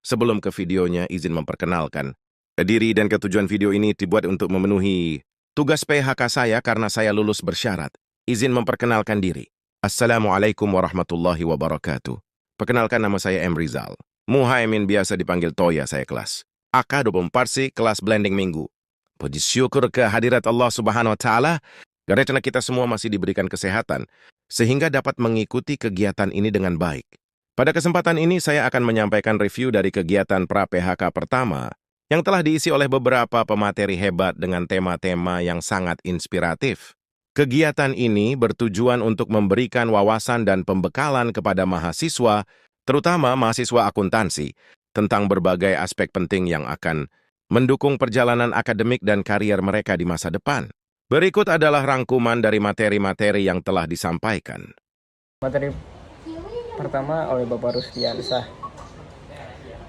Sebelum ke videonya, izin memperkenalkan. Diri dan ketujuan video ini dibuat untuk memenuhi tugas PHK saya karena saya lulus bersyarat. Izin memperkenalkan diri. Assalamualaikum warahmatullahi wabarakatuh. Perkenalkan, nama saya M. Rizal. Muhaimin, biasa dipanggil Toya, saya kelas AK24C, kelas blending minggu. Puji syukur kehadirat Allah Subhanahu wa Ta'ala, karena kita semua masih diberikan kesehatan, sehingga dapat mengikuti kegiatan ini dengan baik. Pada kesempatan ini saya akan menyampaikan review dari kegiatan pra-PHK pertama yang telah diisi oleh beberapa pemateri hebat dengan tema-tema yang sangat inspiratif. Kegiatan ini bertujuan untuk memberikan wawasan dan pembekalan kepada mahasiswa, terutama mahasiswa akuntansi, tentang berbagai aspek penting yang akan mendukung perjalanan akademik dan karier mereka di masa depan. Berikut adalah rangkuman dari materi-materi yang telah disampaikan. Materi pertama oleh Bapak Rusdiansyah.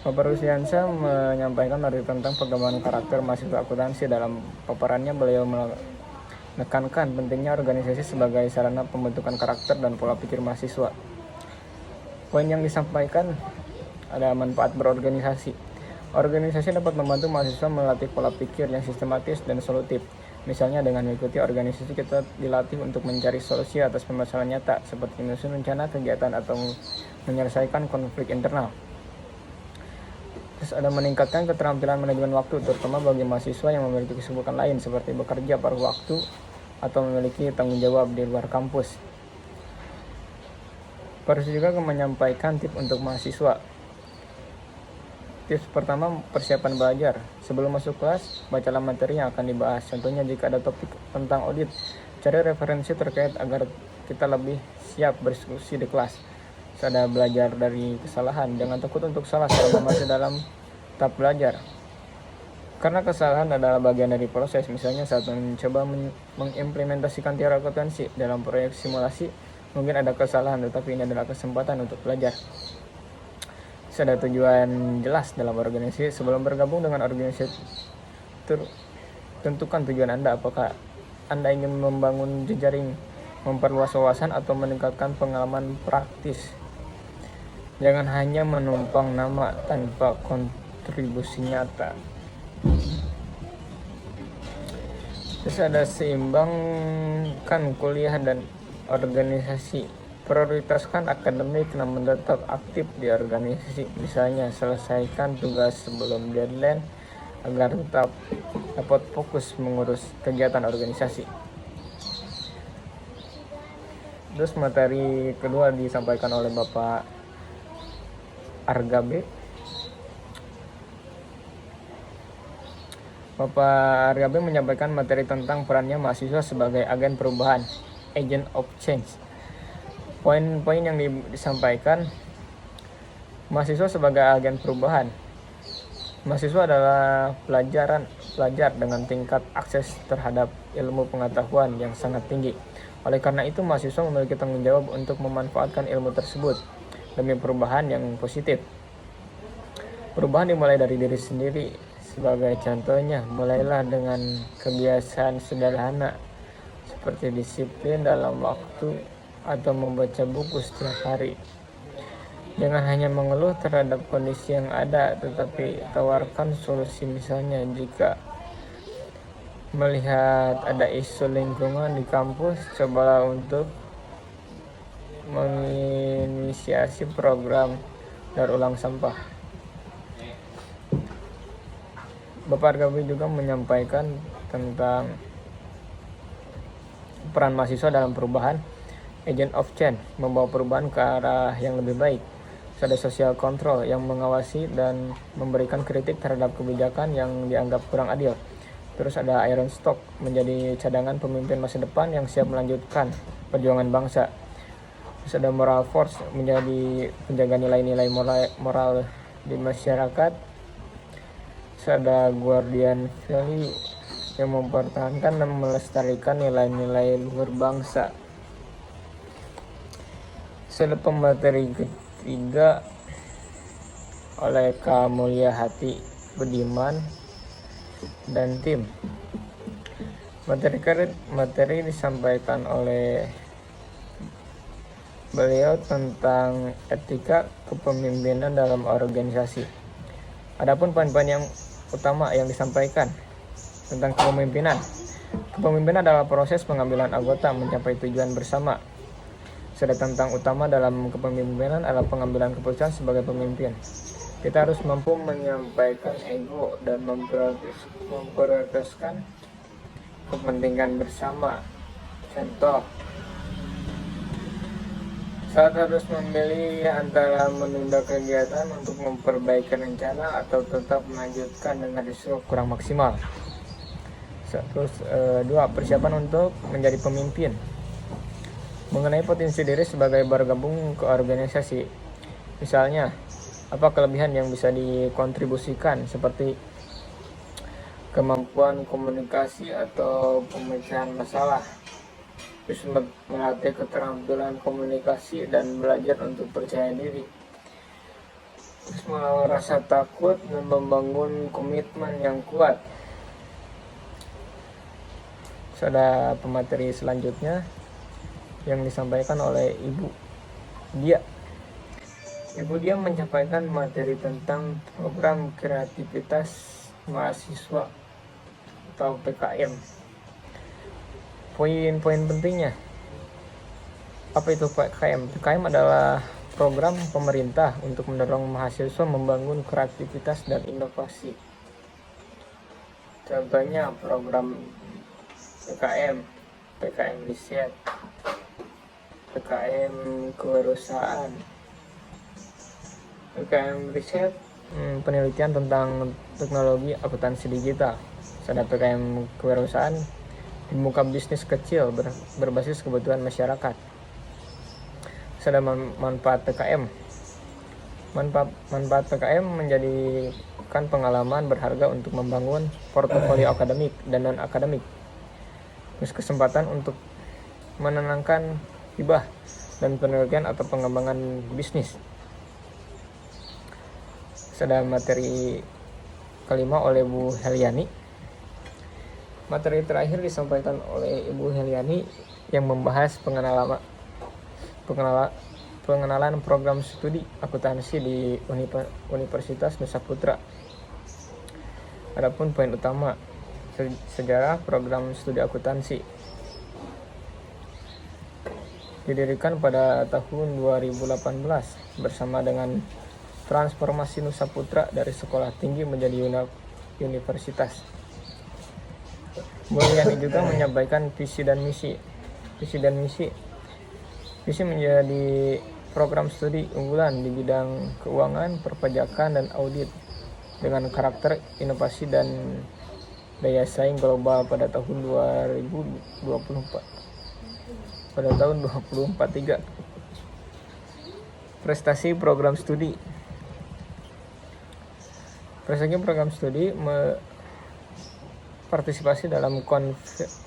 Bapak Rusdiansyah menyampaikan materi tentang pengembangan karakter mahasiswa akuntansi. Dalam paparannya beliau menekankan pentingnya organisasi sebagai sarana pembentukan karakter dan pola pikir mahasiswa. Poin yang disampaikan ada manfaat berorganisasi. Organisasi dapat membantu mahasiswa melatih pola pikir yang sistematis dan solutif. Misalnya dengan mengikuti organisasi kita dilatih untuk mencari solusi atas permasalahan nyata seperti menyusun rencana kegiatan atau menyelesaikan konflik internal. Terus ada meningkatkan keterampilan manajemen waktu, terutama bagi mahasiswa yang memiliki kesibukan lain seperti bekerja paruh waktu atau memiliki tanggung jawab di luar kampus. Harus juga menyampaikan tips untuk mahasiswa. Tips pertama, persiapan belajar. Sebelum masuk kelas, bacalah materi yang akan dibahas. Contohnya jika ada topik tentang audit, cari referensi terkait agar kita lebih siap berdiskusi di kelas. Ada belajar dari kesalahan. Jangan takut untuk salah selama masih dalam tahap belajar. Karena kesalahan adalah bagian dari proses. Misalnya saat mencoba mengimplementasikan teori akuntansi dalam proyek simulasi, mungkin ada kesalahan, tetapi ini adalah kesempatan untuk belajar. Ada tujuan jelas dalam organisasi. Sebelum bergabung dengan organisasi, tentukan tujuan Anda. Apakah Anda ingin membangun jejaring, memperluas wawasan, atau meningkatkan pengalaman praktis? Jangan hanya menumpang nama tanpa kontribusi nyata. Terus ada seimbangkan kuliah dan organisasi. Prioritaskan akademik namun tetap aktif di organisasi. Misalnya selesaikan tugas sebelum deadline agar tetap dapat fokus mengurus kegiatan organisasi. Terus materi kedua disampaikan oleh Bapak Argabe. Bapak Argabe menyampaikan materi tentang perannya mahasiswa sebagai agen perubahan, agent of change. Poin-poin yang disampaikan, mahasiswa sebagai agen perubahan. Mahasiswa adalah pelajar dengan tingkat akses terhadap ilmu pengetahuan yang sangat tinggi. Oleh karena itu, mahasiswa memiliki tanggung jawab untuk memanfaatkan ilmu tersebut demi perubahan yang positif. Perubahan dimulai dari diri sendiri. Sebagai contohnya, mulailah dengan kebiasaan sederhana seperti disiplin dalam waktu atau membaca buku setiap hari. Jangan hanya mengeluh terhadap kondisi yang ada, tetapi tawarkan solusi. Misalnya jika melihat ada isu lingkungan di kampus, cobalah untuk menginisiasi program daur ulang sampah. Bapak Argawi juga menyampaikan tentang peran mahasiswa dalam perubahan, agent of change, membawa perubahan ke arah yang lebih baik. Ada social control yang mengawasi dan memberikan kritik terhadap kebijakan yang dianggap kurang adil. Terus ada iron stock, menjadi cadangan pemimpin masa depan yang siap melanjutkan perjuangan bangsa. Terus ada moral force, menjadi penjaga nilai-nilai moral di masyarakat. Terus ada guardian value, yang mempertahankan dan melestarikan nilai-nilai luhur bangsa. Ada pemateri ketiga oleh Kak Mulia Hati Budiman dan tim. Materi disampaikan oleh beliau tentang etika kepemimpinan dalam organisasi. Adapun poin-poin yang utama yang disampaikan tentang kepemimpinan. Kepemimpinan adalah proses pengambilan anggota mencapai tujuan bersama. Sedangkan tentang utama dalam kepemimpinan adalah pengambilan keputusan sebagai pemimpin. Kita harus mampu menyampaikan ego dan memprioritaskan kepentingan bersama. Contoh, saat harus memilih antara menunda kegiatan untuk memperbaiki rencana atau tetap melanjutkan dengan risiko kurang maksimal. Terus 2. Persiapan untuk menjadi pemimpin. Mengenai potensi diri sebagai bergabung ke organisasi. Misalnya, apa kelebihan yang bisa dikontribusikan seperti kemampuan komunikasi atau pemecahan masalah. Terus melatih keterampilan komunikasi dan belajar untuk percaya diri. Terus melawan rasa takut dan membangun komitmen yang kuat. Ada pemateri selanjutnya yang disampaikan oleh Ibu Dia. Ibu Dia menyampaikan materi tentang program kreativitas mahasiswa atau PKM. Poin-poin pentingnya. Apa itu PKM? PKM adalah program pemerintah untuk mendorong mahasiswa membangun kreativitas dan inovasi. Contohnya program PKM, PKM riset, PKM kewirausahaan. PKM riset penelitian tentang teknologi akuntansi digital. Ada PKM kewirausahaan membuka bisnis kecil berbasis kebutuhan masyarakat. Ada manfaat PKM. Manfaat PKM menjadikan pengalaman berharga untuk membangun portofolio akademik dan non akademik. Terus kesempatan untuk menenangkan hibah dan penelitian atau pengembangan bisnis. Ada materi kelima oleh Bu Heliani. Materi terakhir disampaikan oleh Ibu Heliani yang membahas pengenalan program studi akuntansi di Universitas Nusa Putra. Adapun poin utama, sejarah program studi akuntansi didirikan pada tahun 2018 bersama dengan transformasi Nusa Putra dari sekolah tinggi menjadi universitas. Mulyani juga menyampaikan visi dan misi. Visi menjadi program studi unggulan di bidang keuangan, perpajakan, dan audit dengan karakter inovasi dan daya saing global pada tahun 2043. Prestasi program studi partisipasi dalam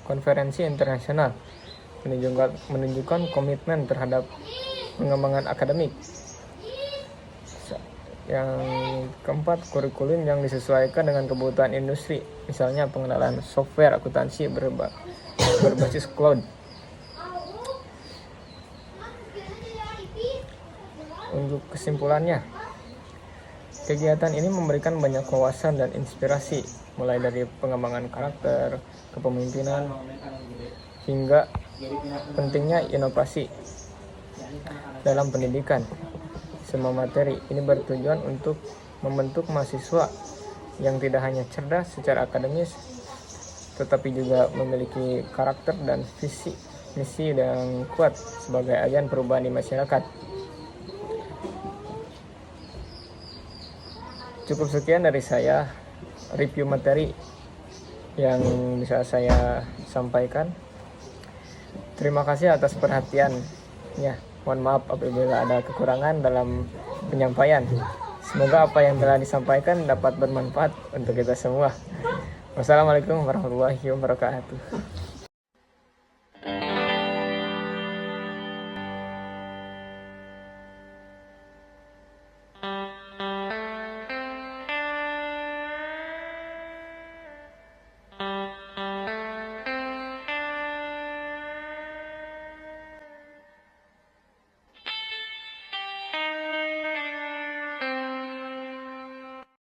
konferensi internasional, menunjukkan komitmen terhadap pengembangan akademik. Yang keempat, kurikulum yang disesuaikan dengan kebutuhan industri, misalnya pengenalan software akuntansi berbasis cloud. Untuk kesimpulannya, kegiatan ini memberikan banyak wawasan dan inspirasi, mulai dari pengembangan karakter, kepemimpinan, hingga pentingnya inovasi dalam pendidikan. Semua materi ini bertujuan untuk membentuk mahasiswa yang tidak hanya cerdas secara akademis, tetapi juga memiliki karakter dan visi misi yang kuat sebagai agen perubahan di masyarakat. Cukup sekian dari saya review materi yang bisa saya sampaikan. Terima kasih atas perhatiannya. Mohon maaf apabila ada kekurangan dalam penyampaian. Semoga apa yang telah disampaikan dapat bermanfaat untuk kita semua. Wassalamualaikum warahmatullahi wabarakatuh.